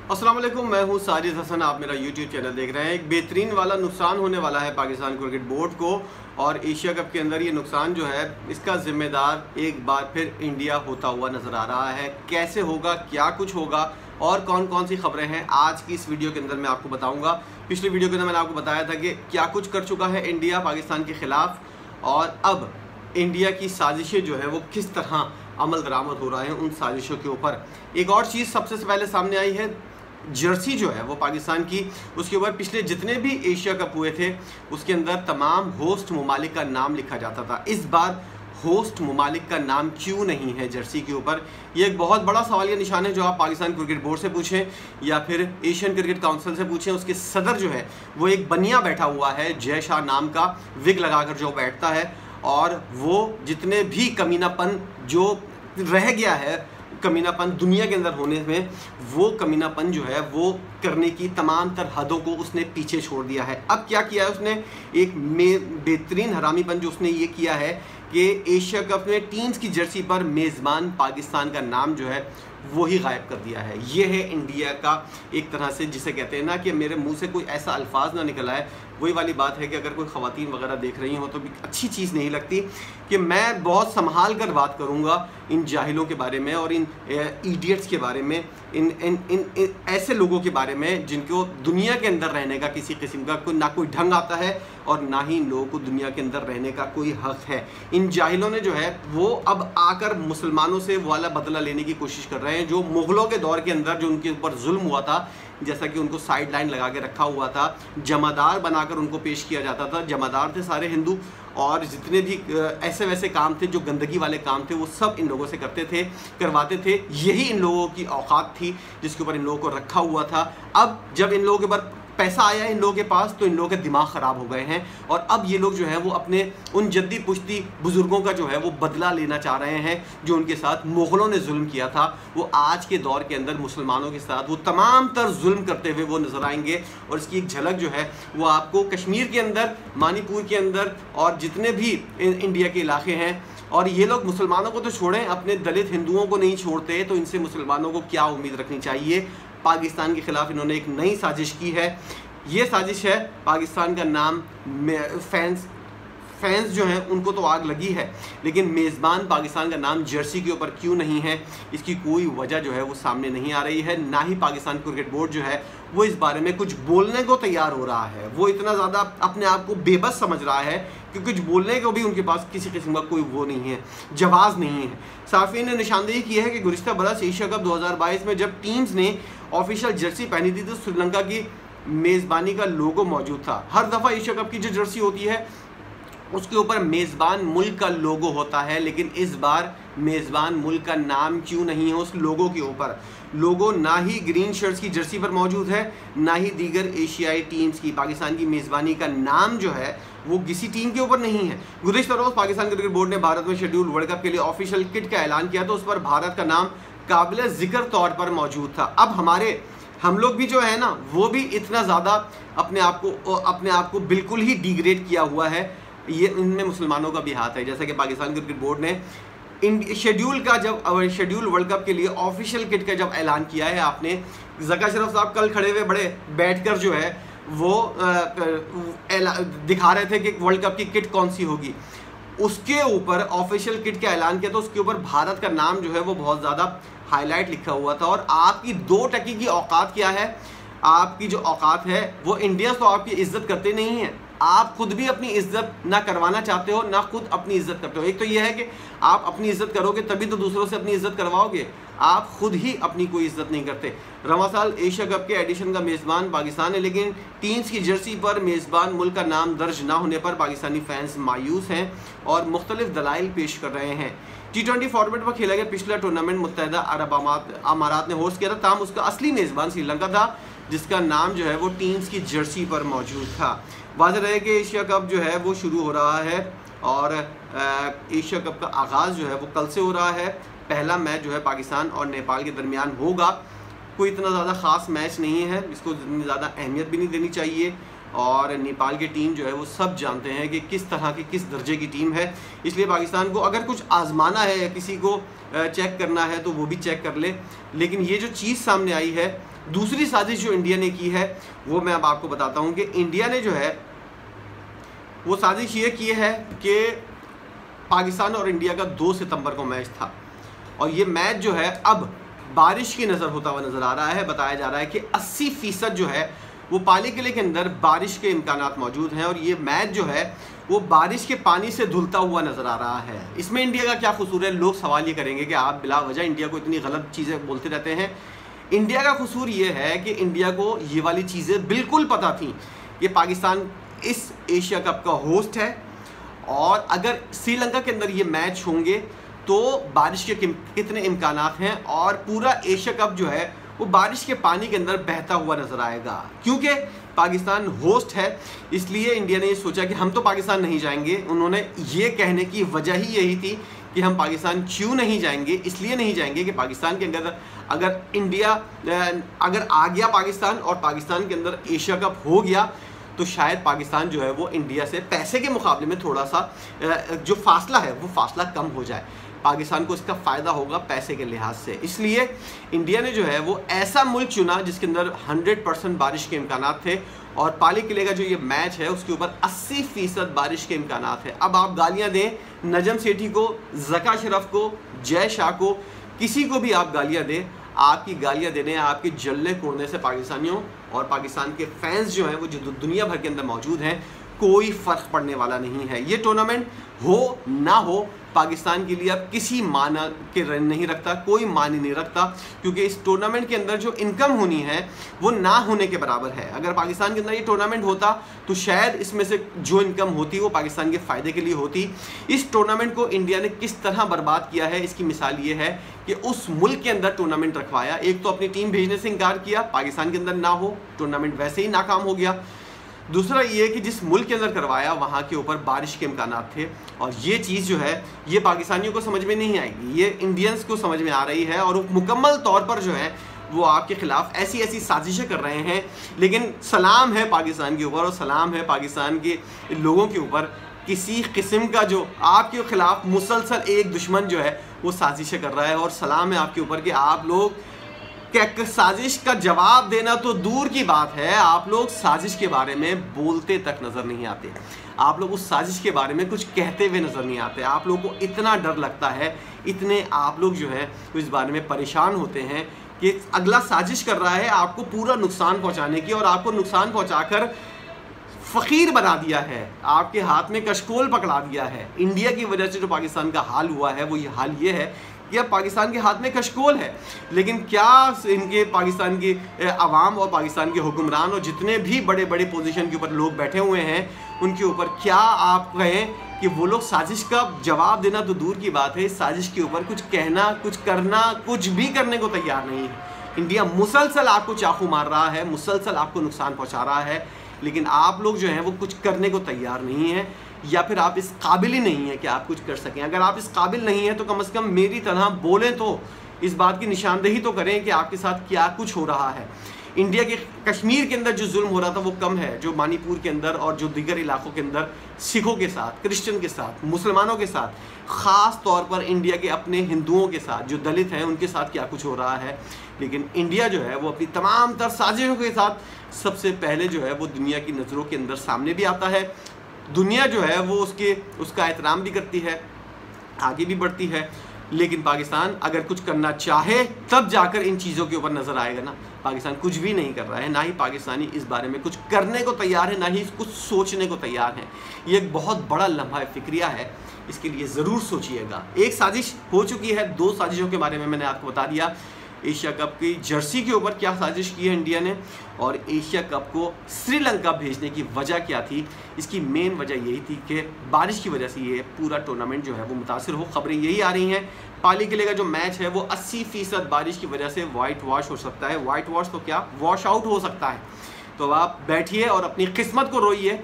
अस्सलाम वालेकुम, मैं हूं साजिद हसन। आप मेरा यूट्यूब चैनल देख रहे हैं। एक बेहतरीन वाला नुकसान होने वाला है पाकिस्तान क्रिकेट बोर्ड को, और एशिया कप के अंदर ये नुकसान जो है इसका ज़िम्मेदार एक बार फिर इंडिया होता हुआ नज़र आ रहा है। कैसे होगा, क्या कुछ होगा और कौन कौन सी खबरें हैं, आज की इस वीडियो के अंदर मैं आपको बताऊँगा। पिछली वीडियो के अंदर मैंने आपको बताया था कि क्या कुछ कर चुका है इंडिया पाकिस्तान के ख़िलाफ़, और अब इंडिया की साजिशें जो है वो किस तरह अमल दरामद हो रहा है उन साजिशों के ऊपर। एक और चीज़ सबसे पहले सामने आई है, जर्सी जो है वो पाकिस्तान की, उसके ऊपर पिछले जितने भी एशिया कप हुए थे उसके अंदर तमाम होस्ट ममालिक का नाम लिखा जाता था। इस बार होस्ट ममालिक का नाम क्यों नहीं है जर्सी के ऊपर? ये एक बहुत बड़ा सवालिया निशान है जो आप पाकिस्तान क्रिकेट बोर्ड से पूछें या फिर एशियन क्रिकेट काउंसिल से पूछें। उसके सदर जो है वो एक बनिया बैठा हुआ है, जय शाह नाम का, विग लगाकर जो बैठता है, और वो जितने भी कमीनापन जो रह गया है, कमीनापन दुनिया के अंदर होने में, वो कमीनापन जो है वो करने की तमाम तर हदों को उसने पीछे छोड़ दिया है। अब क्या किया है उसने? एक बेहतरीन हरामीपन जो उसने ये किया है कि एशिया कप में टीम्स की जर्सी पर मेज़बान पाकिस्तान का नाम जो है वो ही गायब कर दिया है। ये है इंडिया का एक तरह से, जिसे कहते हैं ना कि मेरे मुंह से कोई ऐसा अल्फाज ना निकला है। वही वाली बात है कि अगर कोई ख़वातीन वगैरह देख रही हो तो भी अच्छी चीज़ नहीं लगती कि मैं बहुत संभाल कर बात करूँगा इन जाहिलों के बारे में और इन इडियट्स के बारे में, इन ऐसे लोगों के बारे में जिनको दुनिया के अंदर रहने का किसी किस्म का ना कोई ढंग आता है और ना ही इन लोगों को दुनिया के अंदर रहने का कोई हक है। इन जाहिलों ने जो है वो अब आकर मुसलमानों से वाला बदला लेने की कोशिश कर रहे हैं, जो मुग़लों के दौर के अंदर जो उनके ऊपर जुल्म हुआ था, जैसा कि उनको साइड लाइन लगा के रखा हुआ था, जमादार बनाकर उनको पेश किया जाता था। जमादार थे सारे हिंदू, और जितने भी ऐसे वैसे काम थे, जो गंदगी वाले काम थे, वो सब इन लोगों से करवाते थे। यही इन लोगों की औकात थी जिसके ऊपर इन लोगों को रखा हुआ था। अब जब इन लोगों के ऊपर पैसा आया इन लोगों के पास तो इन लोगों के दिमाग ख़राब हो गए हैं, और अब ये लोग जो है वो अपने उन जद्दी पुश्ती बुज़ुर्गों का जो है वो बदला लेना चाह रहे हैं, जो उनके साथ मुग़लों ने जुल्म किया था। वो आज के दौर के अंदर मुसलमानों के साथ वो तमाम तर जुल्म करते हुए वो नज़र आएंगे, और इसकी एक झलक जो है वो आपको कश्मीर के अंदर, मणिपुर के अंदर और जितने भी इंडिया के इलाके हैं। और ये लोग मुसलमानों को तो छोड़ें, अपने दलित हिंदुओं को नहीं छोड़ते, तो इनसे मुसलमानों को क्या उम्मीद रखनी चाहिए? पाकिस्तान के ख़िलाफ़ इन्होंने एक नई साजिश की है। ये साजिश है, पाकिस्तान का नाम, फैंस जो हैं उनको तो आग लगी है, लेकिन मेज़बान पाकिस्तान का नाम जर्सी के ऊपर क्यों नहीं है, इसकी कोई वजह जो है वो सामने नहीं आ रही है। ना ही पाकिस्तान क्रिकेट बोर्ड जो है वो इस बारे में कुछ बोलने को तैयार हो रहा है। वो इतना ज़्यादा अपने आप को बेबस समझ रहा है कि कुछ बोलने को भी उनके पास किसी किस्म का कोई वो नहीं है, जवाब नहीं है। साफ़ीन ने निशानदेही की है कि गुज़िश्ता बरस एशिया कप 2022 में जब टीम्स ने ऑफिशियल जर्सी पहनी थी तो श्रीलंका की मेज़बानी का लोगो मौजूद था। हर दफ़ा एशिया कप की जो जर्सी होती है उसके ऊपर मेज़बान मुल्क का लोगो होता है, लेकिन इस बार मेज़बान मुल्क का नाम क्यों नहीं है उस लोगो के ऊपर? लोगो ना ही ग्रीन शर्ट्स की जर्सी पर मौजूद है, ना ही दीगर एशियाई टीम्स की। पाकिस्तान की मेज़बानी का नाम जो है वो किसी टीम के ऊपर नहीं है। गुज़िश्ता रोज़ पाकिस्तान क्रिकेट बोर्ड ने भारत में शेड्यूल वर्ल्ड कप के लिए ऑफिशियल किट का ऐलान किया तो उस पर भारत का नाम काबिल ज़िक्र तौर पर मौजूद था। अब हम लोग भी जो है ना वो भी इतना ज़्यादा अपने आप को बिल्कुल ही डिग्रेड किया हुआ है। ये इनमें मुसलमानों का भी हाथ है। जैसा कि पाकिस्तान क्रिकेट बोर्ड ने शेड्यूल वर्ल्ड कप के लिए ऑफिशियल किट का जब ऐलान किया है, आपने ज़का शरफ साहब कल खड़े हुए बड़े बैठकर जो है वो दिखा रहे थे कि वर्ल्ड कप की किट कौन सी होगी। उसके ऊपर ऑफिशियल किट का ऐलान किया तो उसके ऊपर भारत का नाम जो है वो बहुत ज़्यादा हाईलाइट लिखा हुआ था। और आपकी 2 टकी की औकात क्या है? आपकी जो औकात है वो इंडियंस तो आपकी इज्जत करते नहीं हैं। आप खुद भी अपनी इज्जत ना करवाना चाहते हो, ना खुद अपनी इज्जत करते हो। एक तो यह है कि आप अपनी इज्जत करोगे तभी तो दूसरों से अपनी इज्जत करवाओगे, आप खुद ही अपनी कोई इज्जत नहीं करते। रवां साल एशिया कप के एडिशन का मेज़बान पाकिस्तान है, लेकिन टीम्स की जर्सी पर मेज़बान मुल्क का नाम दर्ज ना होने पर पाकिस्तानी फैंस मायूस हैं और मुख्तलिफ दलाइल पेश कर रहे हैं। T20 फॉर्मेट पर खेला गया पिछला टूर्नामेंट मुत्तहिदा अरब अमारात ने होस्ट किया था, ताहम उसका असली मेज़बान श्रीलंका था, जिसका नाम जो है वो टीम्स की जर्सी पर मौजूद था। वाज़ेह रहे कि एशिया कप जो है वो शुरू हो रहा है, और एशिया कप का आगाज़ जो है वो कल से हो रहा है। पहला मैच जो है पाकिस्तान और नेपाल के दरमियान होगा। कोई इतना ज़्यादा ख़ास मैच नहीं है, इसको इतनी ज़्यादा अहमियत भी नहीं देनी चाहिए। और नेपाल की टीम जो है वो सब जानते हैं कि किस तरह की, किस दर्जे की टीम है। इसलिए पाकिस्तान को अगर कुछ आजमाना है या किसी को चेक करना है तो वो भी चेक कर ले। लेकिन ये जो चीज़ सामने आई है दूसरी साजिश जो इंडिया ने की है वो मैं अब आपको बताता हूँ कि इंडिया ने जो है वो साजिश ये की है कि पाकिस्तान और इंडिया का 2 सितंबर को मैच था और ये मैच जो है अब बारिश की नज़र होता हुआ नज़र आ रहा है। बताया जा रहा है कि 80% जो है वो पाली किले के अंदर बारिश के इम्कानात मौजूद हैं और ये मैच जो है वो बारिश के पानी से धुलता हुआ नज़र आ रहा है। इसमें इंडिया का क्या कसूर है? लोग सवाल ये करेंगे कि आप बिला वजह इंडिया को इतनी गलत चीज़ें बोलते रहते हैं। इंडिया का कसूर ये है कि इंडिया को ये वाली चीज़ें बिल्कुल पता थी कि पाकिस्तान इस एशिया कप का होस्ट है और अगर श्रीलंका के अंदर ये मैच होंगे तो बारिश के कितने इम्कानात हैं और पूरा एशिया कप जो है वो बारिश के पानी के अंदर बहता हुआ नज़र आएगा। क्योंकि पाकिस्तान होस्ट है इसलिए इंडिया ने ये सोचा कि हम तो पाकिस्तान नहीं जाएंगे। उन्होंने ये कहने की वजह ही यही थी कि हम पाकिस्तान क्यों नहीं जाएंगे, इसलिए नहीं जाएंगे कि पाकिस्तान के अंदर अगर इंडिया अगर आ गया पाकिस्तान और पाकिस्तान के अंदर एशिया कप हो गया तो शायद पाकिस्तान जो है वो इंडिया से पैसे के मुकाबले में थोड़ा सा जो फासला है वो फासला कम हो जाए। पाकिस्तान को इसका फ़ायदा होगा पैसे के लिहाज से। इसलिए इंडिया ने जो है वो ऐसा मुल्क चुना जिसके अंदर 100% बारिश के इम्कानात थे और पाली किले का जो ये मैच है उसके ऊपर 80% बारिश के इम्कानात है। अब आप गालियाँ दें नजम सेठी को, ज़का शरफ को, जय शाह को, किसी को भी आप गालियाँ दें, आपकी गालियाँ देने आपके जल्ले कोड़ने से पाकिस्तानियों और पाकिस्तान के फैंस जो हैं वो जो दुनिया भर के अंदर मौजूद हैं कोई फ़र्क पड़ने वाला नहीं है। ये टूर्नामेंट हो ना हो पाकिस्तान के लिए अब किसी माना के नहीं रखता, कोई मान ही नहीं रखता क्योंकि इस टूर्नामेंट के अंदर जो इनकम होनी है वो ना होने के बराबर है। अगर पाकिस्तान के अंदर ये टूर्नामेंट होता तो शायद इसमें से जो इनकम होती वो पाकिस्तान के फ़ायदे के लिए होती। इस टूर्नामेंट को इंडिया ने किस तरह बर्बाद किया है इसकी मिसाल ये है कि उस मुल्क के अंदर टूर्नामेंट रखवाया, एक तो अपनी टीम भेजने से इनकार किया, पाकिस्तान के अंदर ना हो, टूर्नामेंट वैसे ही नाकाम हो गया। दूसरा ये कि जिस मुल्क के अंदर करवाया वहाँ के ऊपर बारिश के इम्कानात थे और ये चीज़ जो है ये पाकिस्तानियों को समझ में नहीं आएगी, ये इंडियंस को समझ में आ रही है और मुकम्मल तौर पर जो है वो आपके ख़िलाफ़ ऐसी ऐसी साजिशें कर रहे हैं। लेकिन सलाम है पाकिस्तान के ऊपर और सलाम है पाकिस्तान के लोगों के ऊपर, किसी किस्म का जो आपके ख़िलाफ़ मुसलसल एक दुश्मन जो है वो साजिशें कर रहा है और सलाम है आपके ऊपर कि आप लोग क्या साजिश का जवाब देना तो दूर की बात है, आप लोग साजिश के बारे में बोलते तक नज़र नहीं आते, आप लोग उस साजिश के बारे में कुछ कहते हुए नज़र नहीं आते। आप लोगों को इतना डर लगता है, इतने आप लोग जो है इस बारे में परेशान होते हैं कि अगला साजिश कर रहा है आपको पूरा नुकसान पहुंचाने की और आपको नुकसान पहुंचाकर फ़कीर बना दिया है, आपके हाथ में कशकोल पकड़ा दिया है। इंडिया की वजह से जो पाकिस्तान का हाल हुआ है वो ये हाल ये है कि अब पाकिस्तान के हाथ में कशकोल है। लेकिन क्या इनके पाकिस्तान की आवाम और पाकिस्तान के हुक्मरान और जितने भी बड़े बड़े पोजीशन के ऊपर लोग बैठे हुए हैं उनके ऊपर क्या आप कहें कि वो लोग साजिश का जवाब देना तो दूर की बात है, साजिश के ऊपर कुछ कहना, कुछ करना, कुछ भी करने को तैयार नहीं है। इंडिया मुसलसल आपको चाकू मार रहा है, मुसलसल आपको नुकसान पहुँचा रहा है, लेकिन आप लोग जो हैं वो कुछ करने को तैयार नहीं हैं या फिर आप इस काबिल ही नहीं है कि आप कुछ कर सकें। अगर आप इस काबिल नहीं हैं तो कम से कम मेरी तरह बोलें, तो इस बात की निशानदेही तो करें कि आपके साथ क्या कुछ हो रहा है। इंडिया के कश्मीर के अंदर जो जुल्म हो रहा था वो कम है जो मणिपुर के अंदर और जो दीगर इलाकों के अंदर सिखों के साथ, क्रिश्चियन के साथ, मुसलमानों के साथ, ख़ास तौर पर इंडिया के अपने हिंदुओं के साथ जो दलित हैं उनके साथ क्या कुछ हो रहा है। लेकिन इंडिया जो है वो अपनी तमाम तर साजिशों के साथ सबसे पहले जो है वो दुनिया की नज़रों के अंदर सामने भी आता है, दुनिया जो है वो उसका एहतराम भी करती है, आगे भी बढ़ती है। लेकिन पाकिस्तान अगर कुछ करना चाहे तब जाकर इन चीज़ों के ऊपर नज़र आएगा ना। पाकिस्तान कुछ भी नहीं कर रहा है, ना ही पाकिस्तानी इस बारे में कुछ करने को तैयार है, ना ही कुछ सोचने को तैयार है। ये एक बहुत बड़ा लम्हा फिक्रिया है, इसके लिए ज़रूर सोचिएगा। एक साजिश हो चुकी है, 2 साजिशों के बारे में मैंने आपको बता दिया। एशिया कप की जर्सी के ऊपर क्या साजिश की है इंडिया ने और एशिया कप को श्रीलंका भेजने की वजह क्या थी। इसकी मेन वजह यही थी कि बारिश की वजह से ये पूरा टूर्नामेंट जो है वो मुतासिर हो। खबरें यही आ रही हैं, पाली किले का जो मैच है वो 80% बारिश की वजह से वाइट वॉश हो सकता है। वाइट वॉश तो क्या, वॉश आउट हो सकता है। तो आप बैठिए और अपनी किस्मत को रोइए,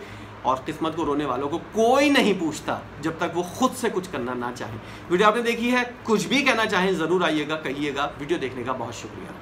और किस्मत को रोने वालों को कोई नहीं पूछता जब तक वो खुद से कुछ करना ना चाहे। वीडियो आपने देखी है, कुछ भी कहना चाहें ज़रूर आइएगा, कहिएगा। वीडियो देखने का बहुत शुक्रिया।